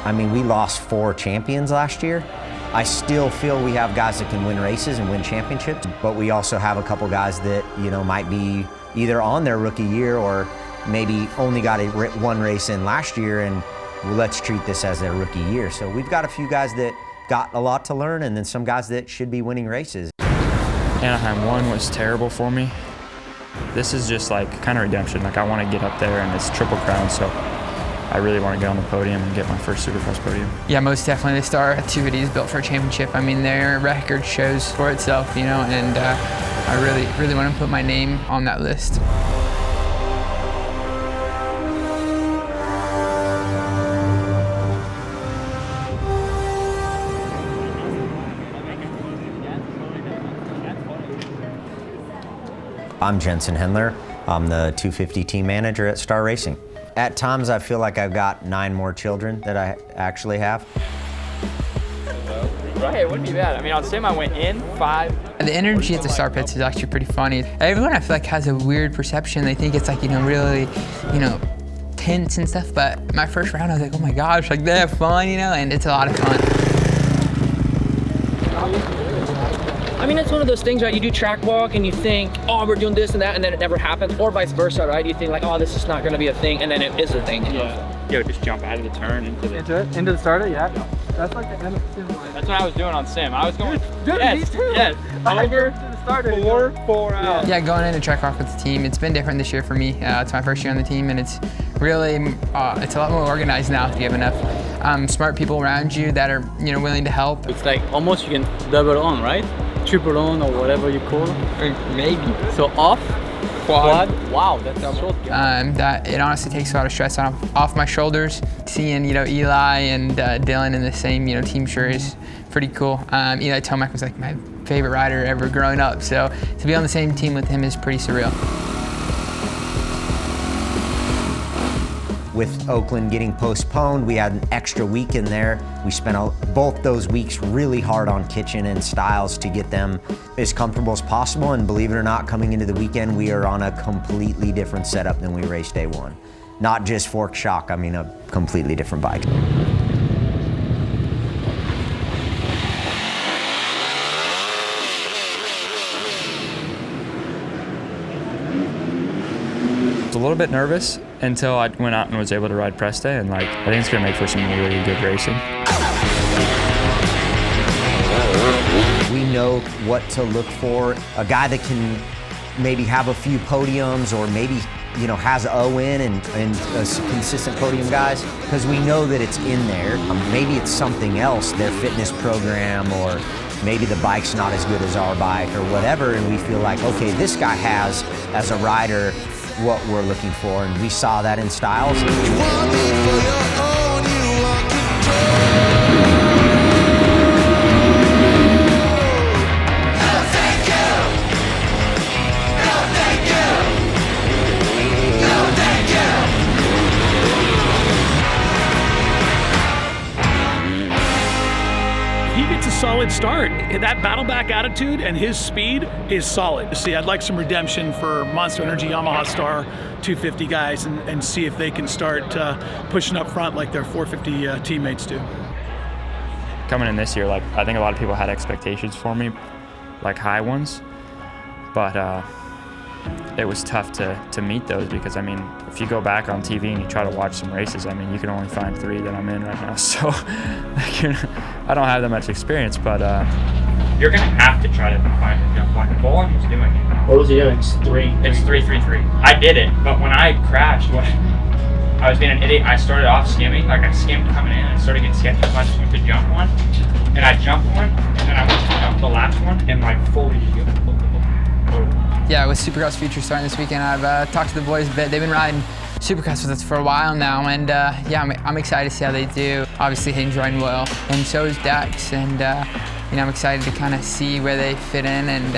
I mean, we lost 4 champions last year. I still feel we have guys that can win races and win championships, but we also have a couple guys that, you know, might be either on their rookie year or maybe only got one race in last year, and let's treat this as their rookie year. So we've got a few guys that got a lot to learn, and then some guys that should be winning races. Anaheim 1 was terrible for me. This is just like kind of redemption. Like, I want to get up there, and it's Triple Crown, so I really want to get on the podium and get my first Supercross podium. Yeah, most definitely. The Star 250 is built for a championship. I mean, their record shows for itself, you know, and I really want to put my name on that list. I'm Jensen Hendler. I'm the 250 team manager at Star Racing. At times, I feel like I've got 9 more children that I actually have. Right, it wouldn't be bad. I mean, on sim I went in 5. The energy at the Star Pits is actually pretty funny. Everyone, I feel like, has a weird perception. They think it's like, you know, really, you know, tense and stuff, but my first round, I was like, oh my gosh, like, they have fun, you know, and it's a lot of fun. I mean, it's one of those things, right? You do track walk and you think, oh, we're doing this and that, and then it never happens, or vice versa, right? You think like, oh, this is not going to be a thing, and then it is a thing. Yeah. Yo, just jump out of the turn into the starter, yeah. That's like the end of the sim line. That's what I was doing on sim. I was going, Dude, yes, me too. yes. Over to the starter. 4 out. Yeah, going into track walk with the team, it's been different this year for me. It's my first year on the team, and it's really, it's a lot more organized now. You have enough smart people around you that are, you know, willing to help. It's like almost you can double on, right? Triple on or whatever you call it. Or maybe. So off, quad. Wow, that's a short. That it honestly takes a lot of stress off my shoulders. Seeing, you know, Eli and Dylan in the same, you know, team shirt is pretty cool. Eli Tomac was like my favorite rider ever growing up, so to be on the same team with him is pretty surreal. With Oakland getting postponed, we had an extra week in there. We spent both those weeks really hard on kitchen and styles to get them as comfortable as possible, and believe it or not, coming into the weekend, we are on a completely different setup than we raced day 1. Not just fork shock, I mean a completely different bike. A little bit nervous until I went out and was able to ride press day, and like, I think it's gonna make for some really good racing. We know what to look for. A guy that can maybe have a few podiums, or maybe, you know, has a win and consistent podium guys, because we know that it's in there. Maybe it's something else, their fitness program, or maybe the bike's not as good as our bike or whatever, and we feel like, okay, this guy has, as a rider, what we're looking for, and we saw that in styles. Solid start. That battle back attitude and his speed is solid. See, I'd like some redemption for Monster Energy Yamaha Star 250 guys and see if they can start pushing up front like their 450 teammates do. Coming in this year, like, I think a lot of people had expectations for me, like high ones, but it was tough to meet those, because I mean, if you go back on TV and you try to watch some races, I mean, you can only find 3 that I'm in right now. So I don't have that much experience, but You're gonna have to try to find a jump line. Bolin was doing it. What was he doing? It's 3. It's 3-3-3. I did it, but when I crashed, I was being an idiot. I started off skimming, like I skimmed coming in. I started getting sketchy, so I just went to jump one, and I jumped one, and then I went to jump the last one, and like fully. Yeah, with Supercross Future starting this weekend, I've talked to the boys a bit. They've been riding Supercross with us for a while now, and yeah, I'm excited to see how they do. Obviously, Hayden's riding well, and so is Dax, and you know, I'm excited to kind of see where they fit in, and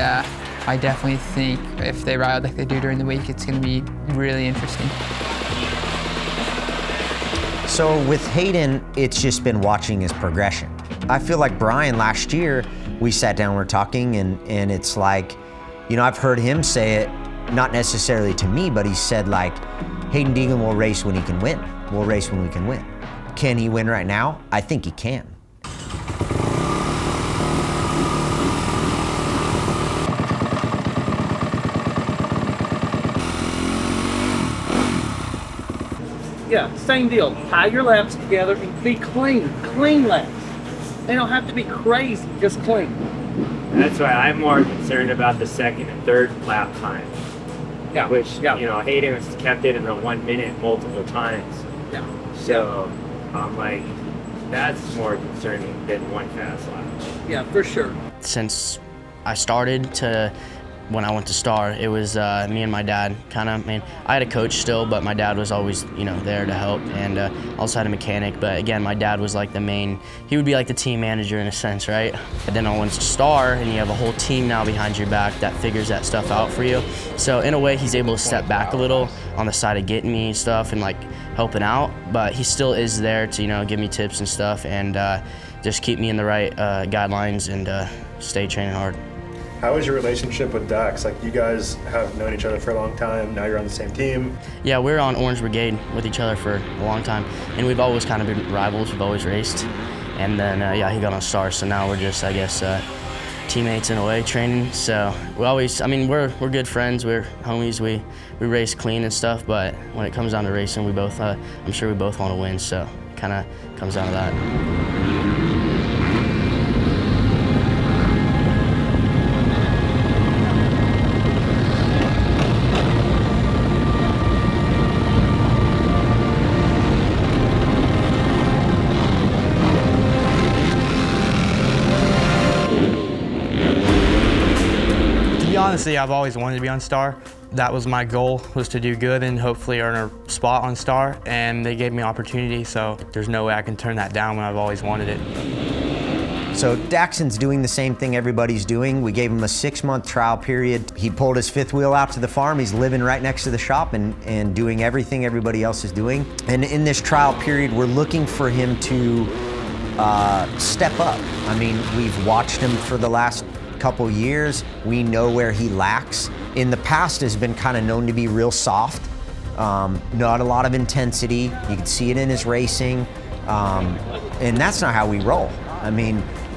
I definitely think if they ride like they do during the week, it's going to be really interesting. So with Hayden, it's just been watching his progression. I feel like Brian last year, we sat down, we're talking, and it's like, you know, I've heard him say it, not necessarily to me, but he said like, Hayden Deegan will race when he can win. We'll race when we can win. Can he win right now? I think he can. Yeah, same deal. Tie your laps together and be clean laps. They don't have to be crazy, just clean. That's why I'm more concerned about the second and third lap time. Yeah. Which, you know, Hayden has kept it in the 1 minute multiple times. Yeah. So I'm like, that's more concerning than one fast lap. Yeah, for sure. Since I started to when I went to Star, it was me and my dad I had a coach still, but my dad was always, there to help, and also had a mechanic, but again, my dad was like he would be like the team manager in a sense, right? And then I went to Star, and you have a whole team now behind your back that figures that stuff out for you. So in a way, he's able to step back a little on the side of getting me stuff and like helping out, but he still is there to, give me tips and stuff, and just keep me in the right guidelines and stay training hard. How is your relationship with Dax? Like, you guys have known each other for a long time, now you're on the same team. Yeah, we're on Orange Brigade with each other for a long time, and we've always kind of been rivals, we've always raced. And then, he got on Star, so now we're just, I guess, teammates in a way, training. So we always, we're good friends, we're homies, we race clean and stuff, but when it comes down to racing, we both, I'm sure we both want to win, so it kind of comes down to that. Honestly, I've always wanted to be on Star. That was my goal, was to do good and hopefully earn a spot on Star, and they gave me opportunity, so there's no way I can turn that down when I've always wanted it. So Daxton's doing the same thing everybody's doing. We gave him a 6-month trial period. He pulled his fifth wheel out to the farm. He's living right next to the shop and doing everything everybody else is doing. And in this trial period, we're looking for him to step up. We've watched him for the last couple years. We know where he lacks. In the past has been kind of known to be real soft, not a lot of intensity. You can see it in his racing, and that's not how we roll.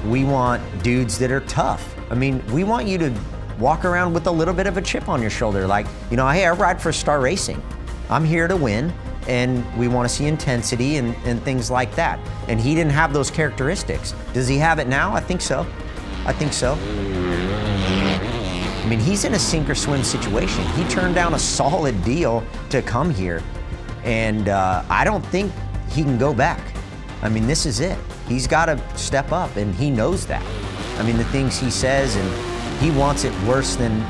We want dudes that are tough. We want you to walk around with a little bit of a chip on your shoulder, like, hey, I ride for Star Racing. I'm here to win, and we want to see intensity and things like that. And he didn't have those characteristics. Does he have it now? I think so. He's in a sink or swim situation. He turned down a solid deal to come here, and I don't think he can go back. This is it. He's got to step up, and he knows that. The things he says, and he wants it worse than,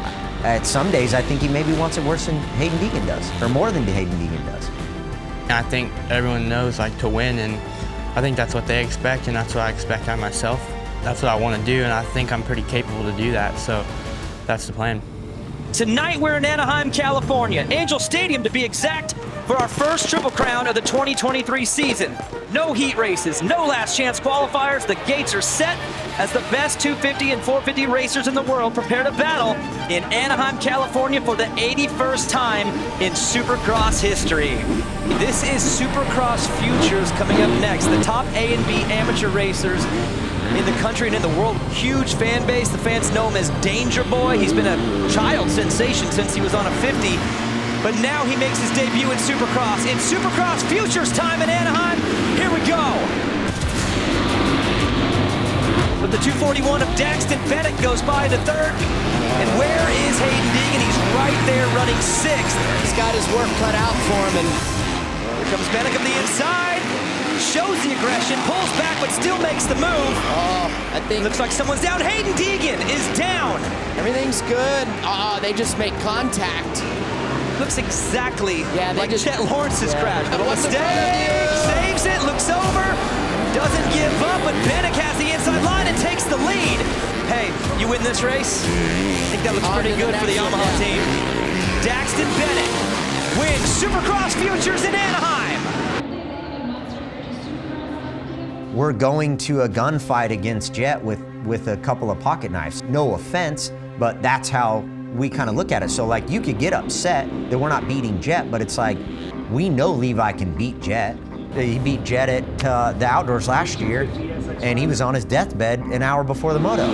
at some days, I think he maybe wants it worse than Hayden Deegan does, or more than Hayden Deegan does. I think everyone knows, to win, and I think that's what they expect, and that's what I expect out of myself. That's what I want to do, and I think I'm pretty capable to do that, so that's the plan. Tonight we're in Anaheim, California, Angel Stadium to be exact, for our first Triple Crown of the 2023 season. No heat races, no last chance qualifiers. The gates are set as the best 250 and 450 racers in the world prepare to battle in Anaheim, California for the 81st time in Supercross history. This is Supercross Futures coming up next. The top A and B amateur racers in the country and in the world. Huge fan base. The fans know him as Danger Boy. He's been a child sensation since he was on a 50. But now he makes his debut in Supercross. In Supercross Futures time in Anaheim. Here we go. But the 241 of Daxton Bennett goes by to third. And where is Hayden Deegan? He's right there running sixth. He's got his work cut out for him. And here comes Bennett on the inside. Shows the aggression, pulls back, but still makes the move. I think looks like someone's down. Hayden Deegan is down. Everything's good. They just make contact. Looks exactly like just, Chet Lawrence's crash. But mistake, saves it, looks over, doesn't give up, but Bennett has the inside line and takes the lead. Hey, you win this race? I think that looks pretty good for the Yamaha team. Daxton Bennett wins Supercross Futures in Anaheim. We're going to a gunfight against Jet with a couple of pocket knives. No offense, but that's how we kind of look at it. So you could get upset that we're not beating Jet, but it's like, we know Levi can beat Jet. He beat Jet at the outdoors last year, and he was on his deathbed an hour before the moto.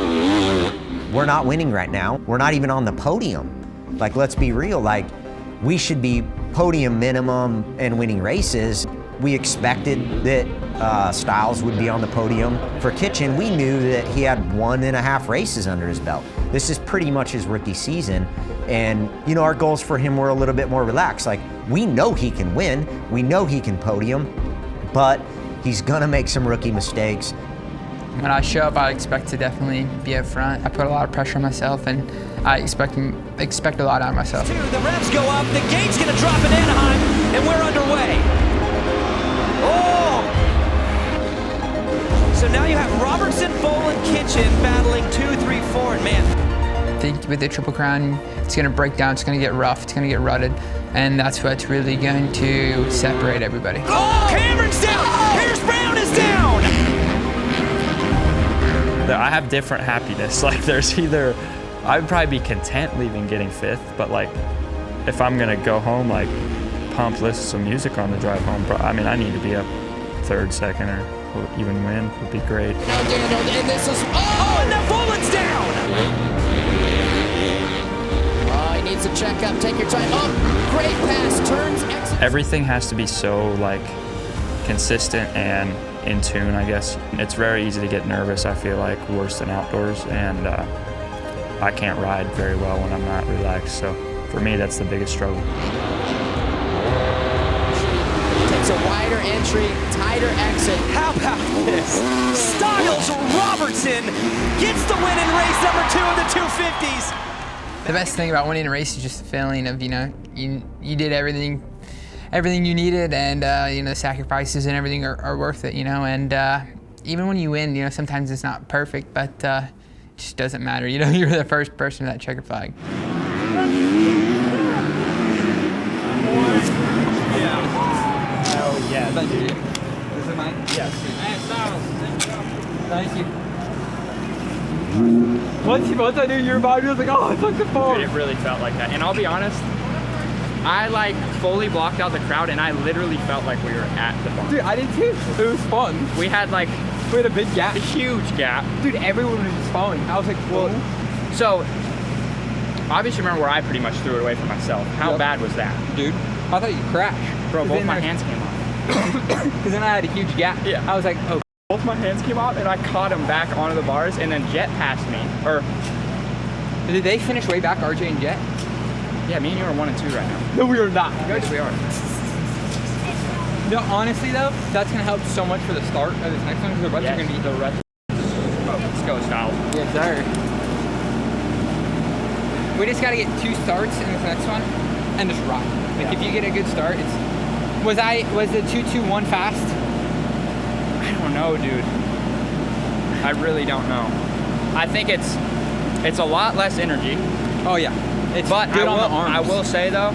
We're not winning right now. We're not even on the podium. Like, let's be real. Like, we should be podium minimum and winning races. We expected that Styles would be on the podium. For Kitchen, we knew that he had 1.5 races under his belt. This is pretty much his rookie season. And, you know, our goals for him were a little bit more relaxed. Like, we know he can win, we know he can podium, but he's gonna make some rookie mistakes. When I show up, I expect to definitely be up front. I put a lot of pressure on myself, and I expect a lot out of myself. The revs go up, the gate's gonna drop in Anaheim, and we're underway. Oh! So now you have Robertson, Boland, Kitchen battling 2, 3, 4, and man. I think with the Triple Crown, it's going to break down, it's going to get rough, it's going to get rutted, and that's what's really going to separate everybody. Oh, Cameron's down! Pierce Brown is down! I have different happiness. Like, there's either, I'd probably be content leaving getting 5th, but like, if I'm going to go home, like, pump, listen to some music on the drive home, I mean, I need to be up 3rd, 2nd, or even win would be great. And this is, oh, and the Boland's down! He needs to check up, take your time. Oh, great pass, turns, exit. Everything has to be so like consistent and in tune, I guess. It's very easy to get nervous, I feel like, worse than outdoors, and I can't ride very well when I'm not relaxed, so for me that's the biggest struggle. Takes a wider entry, tighter exit. How about this? Styles Robertson gets the win in race number 2 of the 250s. The best thing about winning a race is just the feeling of, you know, you did everything you needed, and you know, the sacrifices and everything are worth it, you know. And even when you win, you know, sometimes it's not perfect, but it just doesn't matter. You know, you're the first person to that checker flag. Oh yeah, thank you. This is mine? Yes. Thank you. Once I knew your body, I was like, oh, I took the fall. Dude, it really felt like that. And I'll be honest, I like fully blocked out the crowd, and I literally felt like we were at the farm. Dude, I did too. It was fun. We had like, we had a big gap. A huge gap. Dude, everyone was just following. I was like, whoa. So, obviously remember where I pretty much threw it away from myself. How bad was that? Dude, I thought you crashed. Bro, both my hands came off. Because then I had a huge gap. Yeah. I was like, oh. Both my hands came off, and I caught him back onto the bars, and then Jet passed me. Or did they finish way back, RJ and Jet? Yeah, me and you are 1 and 2 right now. No, we are not. Yes, we are. No, honestly though, that's gonna help so much for the start of this next one, because the rest are gonna be the rest. Oh, let's go, Styles. Yes, sir. We just gotta get 2 starts in this next one, and just ride. Like, if you get a good start, it's. Was the 2-2-1 fast? I don't know, dude. I really don't know. I think it's a lot less energy. Oh yeah. It's but good on the arms. I will say though,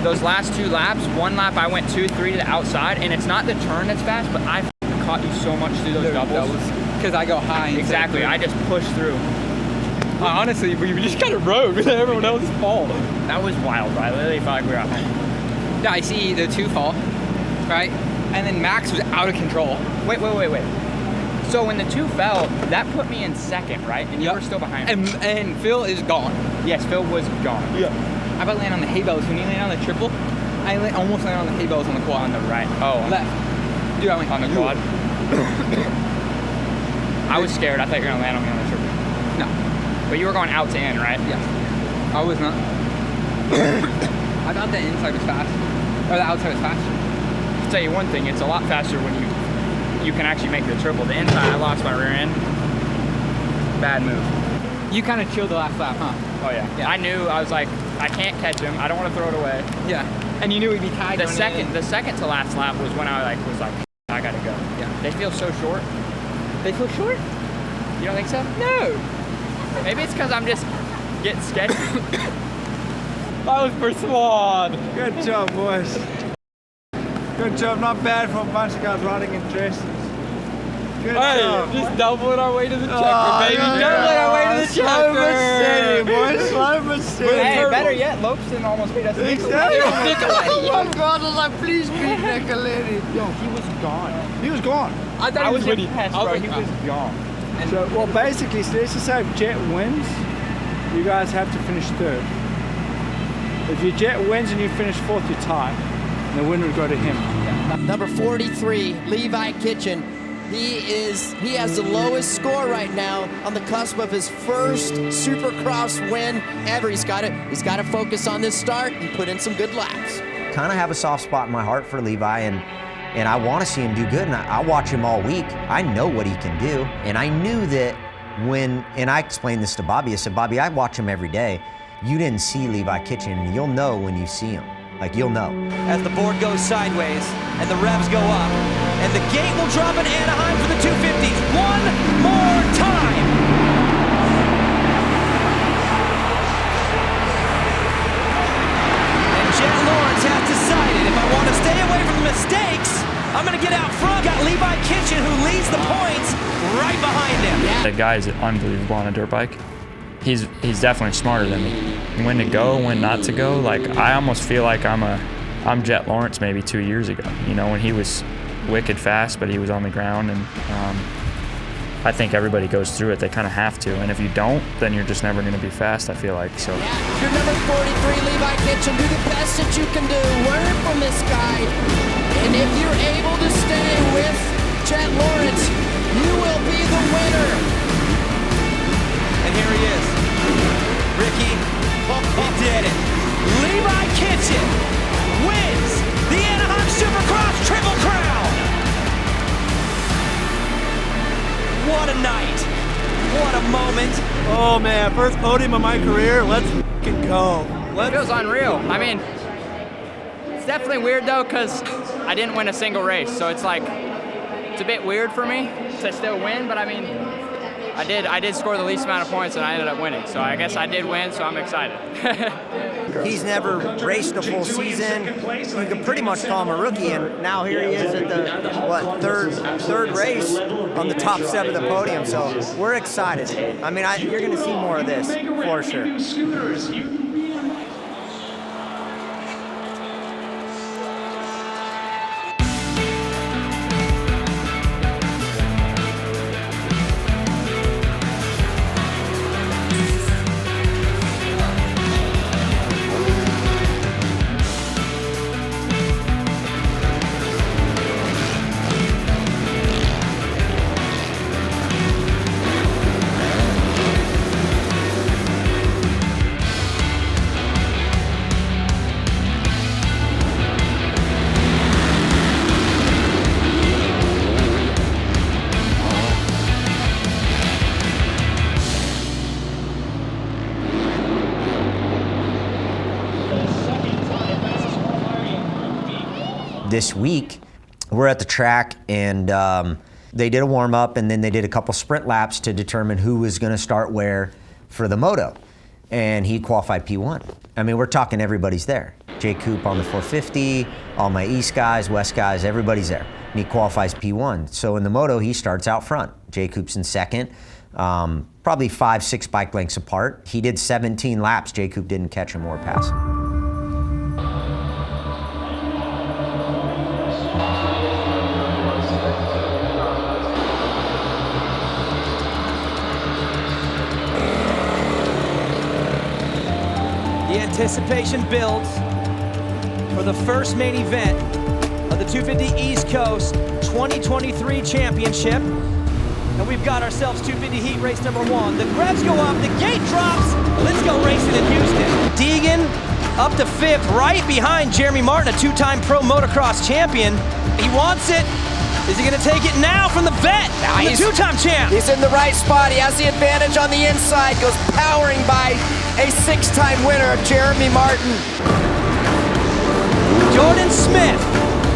those last 2 laps, 1 lap I went 2-3 to the outside, and it's not the turn that's fast, but I caught you so much through those doubles. Because I go high. Exactly. I just pushed through. Honestly, we just kind of rode with everyone else's fall. That was wild, bro. I literally felt like we were at home. Yeah, I see the 2 fall, right? And then Max was out of control. Wait. So when the 2 fell, that put me in 2nd, right? And you were still behind me. And Phil is gone. Yes, Phil was gone. Yeah. How about land on the hay bales? When you land on the triple, I almost landed on the hay bales on the quad. On the right. Oh. Left. Dude, I went on the quad. I was scared. I thought you were gonna land on me on the triple. No. But you were going out to in, right? Yeah. I was not. I thought the inside was fast. Or the outside was faster. I'll tell you one thing, it's a lot faster when you can actually make the triple. The inside, I lost my rear end. Bad move. You kind of chilled the last lap, huh? Oh yeah. I knew, I was like, I can't catch him. I don't want to throw it away. Yeah. And you knew he'd be tied. The second to last lap was when I was like, I gotta go. Yeah. They feel so short. They feel short? You don't think so? No. Maybe it's because I'm just getting sketchy. That was for Swan. Good job, boys. Good job. Not bad for a bunch of guys riding in dresses. Good Hey, job. just doubling our way to the checker, baby. Doubling our way to the Slow but checker. steady, boy. Slow but steady. Hey, better yet, Lopeston almost beat us. Exactly. Nicoletti. Oh my God, I was like, please beat Nicoletti. Yo, he was gone. He was gone. I thought he was getting pissed, bro. He was gone. So, well, basically, so let's just say if Jet wins, you guys have to finish third. If your Jet wins and you finish fourth, you tie. And the winner would go to him. Number 43, Levi Kitchen. He has the lowest score right now on the cusp of his first Supercross win ever. He's got to focus on this start and put in some good laps. Kind of have a soft spot in my heart for Levi, and I want to see him do good, and I watch him all week. I know what he can do, and I knew that and I explained this to Bobby, I said, Bobby, I watch him every day. You didn't see Levi Kitchen, and you'll know when you see him. Like, you'll know. As the board goes sideways and the revs go up, and the gate will drop in Anaheim for the 250s one more time. And Jet Lawrence has decided, if I want to stay away from the mistakes, I'm going to get out front. Got Levi Kitchen, who leads the points, right behind him. That guy is unbelievable on a dirt bike. He's definitely smarter than me. When to go, when not to go. Like, I almost feel like I'm Jet Lawrence maybe 2 years ago. You know, when he was wicked fast, but he was on the ground, and I think everybody goes through it. They kind of have to, and if you don't, then you're just never going to be fast, I feel like. So. You're number 43, Levi Kitchen. Do the best that you can do. Learn from this guy. And if you're able to stay with Jet Lawrence, you will be the winner. And here he is. Ricky, he did it. Levi Kitchen wins the Anaheim Supercross Triple Crown. What a night. What a moment. Oh man, first podium of my career. Let's f***ing go. It feels unreal. I mean, it's definitely weird though, because I didn't win a single race. So it's like, it's a bit weird for me to still win, but I mean, I did score the least amount of points and I ended up winning. So I guess I did win, so I'm excited. He's never raced a full season. You could pretty much call him a rookie, and now here he is at the third race on the top step of the podium. So we're excited. I mean, you're going to see more of this for sure. This week, we're at the track, and they did a warm-up, and then they did a couple sprint laps to determine who was going to start where for the moto. And he qualified P1. I mean, we're talking everybody's there. Jay Coop on the 450, all my East guys, West guys, everybody's there. And he qualifies P1. So in the moto, he starts out front. Jay Coop's in second, probably 5-6 bike lengths apart. He did 17 laps. Jay Coop didn't catch him or pass him. The anticipation builds for the first main event of the 250 East Coast 2023 Championship. And we've got ourselves 250 heat race number 1. The revs go up, the gate drops. Let's go racing in Houston. Deegan up to 5th, right behind Jeremy Martin, a 2-time pro motocross champion. He wants it. Is he gonna take it now from the vet? Now the 2-time champ. He's in the right spot. He has the advantage on the inside. Goes powering by a 6-time winner, Jeremy Martin. Jordan Smith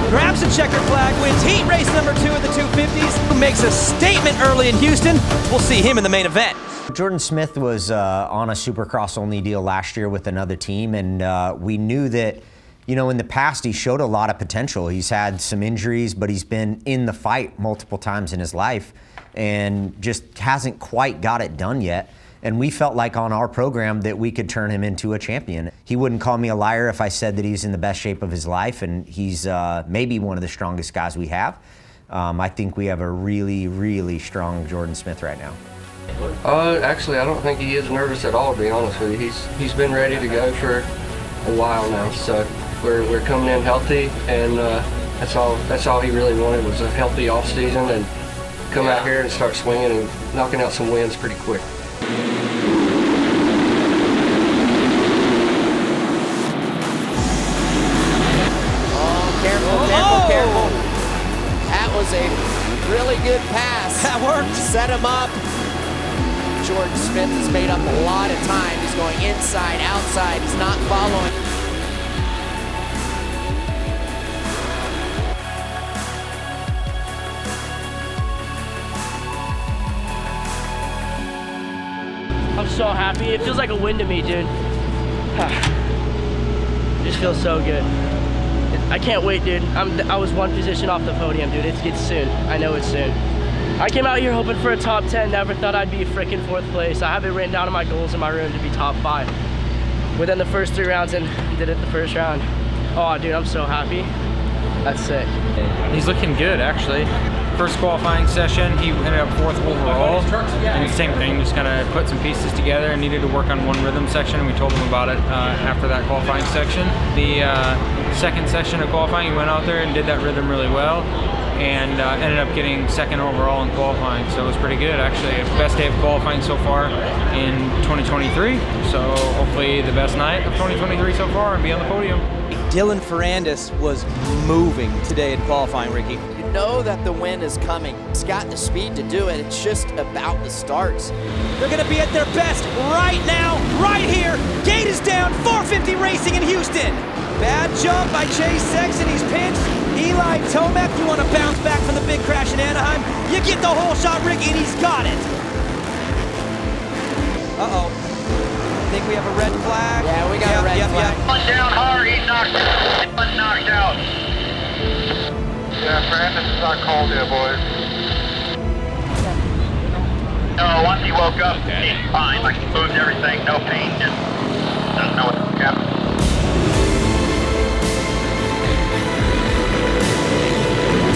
grabs the checker flag, wins heat race number 2 of the 250s, who makes a statement early in Houston. We'll see him in the main event. Jordan Smith was on a Supercross only deal last year with another team, and we knew that you know, in the past, he showed a lot of potential. He's had some injuries, but he's been in the fight multiple times in his life and just hasn't quite got it done yet. And we felt like on our program that we could turn him into a champion. He wouldn't call me a liar if I said that he's in the best shape of his life, and he's maybe one of the strongest guys we have. I think we have a really, really strong Jordan Smith right now. Actually, I don't think he is nervous at all, to be honest with you. He's been ready to go for a while now, so we're coming in healthy, and that's all he really wanted was a healthy off season and come out here and start swinging and knocking out some wins pretty quick. Careful. That was a really good pass. That worked. Set him up. Jordan Smith has made up a lot of time. He's going inside, outside. He's not following. I'm so happy. It feels like a win to me, dude. It just feels so good. I can't wait, dude. I was one position off the podium, dude. It's soon. I know it's soon. I came out here hoping for a top 10. Never thought I'd be freaking 4th place. I have it written down in my goals in my room to be top 5 within the first 3 rounds, and did it the first round. Oh, dude, I'm so happy. That's sick. He's looking good, actually. First qualifying session, he ended up 4th overall. And same thing, just kind of put some pieces together and needed to work on one rhythm section, and we told him about it after that qualifying section. The second session of qualifying, he went out there and did that rhythm really well, and ended up getting 2nd overall in qualifying, so it was pretty good, actually. Best day of qualifying so far in 2023, so hopefully the best night of 2023 so far and be on the podium. Dylan Ferrandis was moving today in qualifying, Ricky. You know that the win is coming. He's got the speed to do it. It's just about the starts. They're going to be at their best right now, right here. Gate is down, 450 Racing in Houston. Bad jump by Chase Sexton, he's pinched. Eli Tomac, you want to bounce back from the big crash in Anaheim? You get the whole shot, Ricky, and he's got it. Uh-oh. I think we have a red flag. Yeah, we got a red flag. One down hard, he's knocked out. Yeah, Brandon is not called yet, boys. No, once he woke up, he's fine. Like, he moved everything, no pain, just doesn't know what's happening.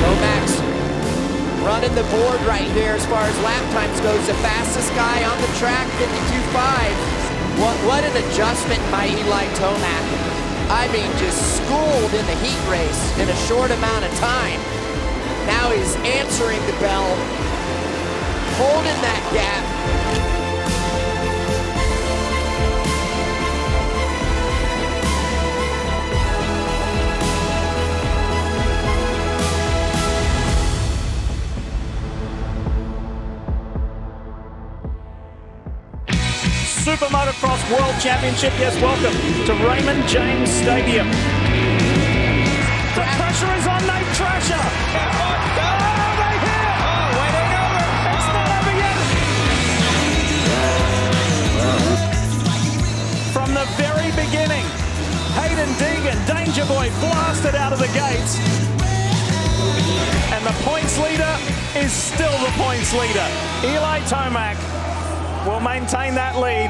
Tomac's running the board right here as far as lap times goes. The fastest guy on the track, 52.5. What an adjustment by Eli Tomac. I mean, just schooled in the heat race in a short amount of time. Now he's answering the bell, holding that gap. SuperMotocross World Championship. Yes, welcome to Raymond James Stadium. The pressure is on Nate Thrasher. Oh, they hit! Oh, wait, ain't over. It's not over yet. From the very beginning, Hayden Deegan, Danger Boy, blasted out of the gates. And the points leader is still the points leader. Eli Tomac will maintain that lead.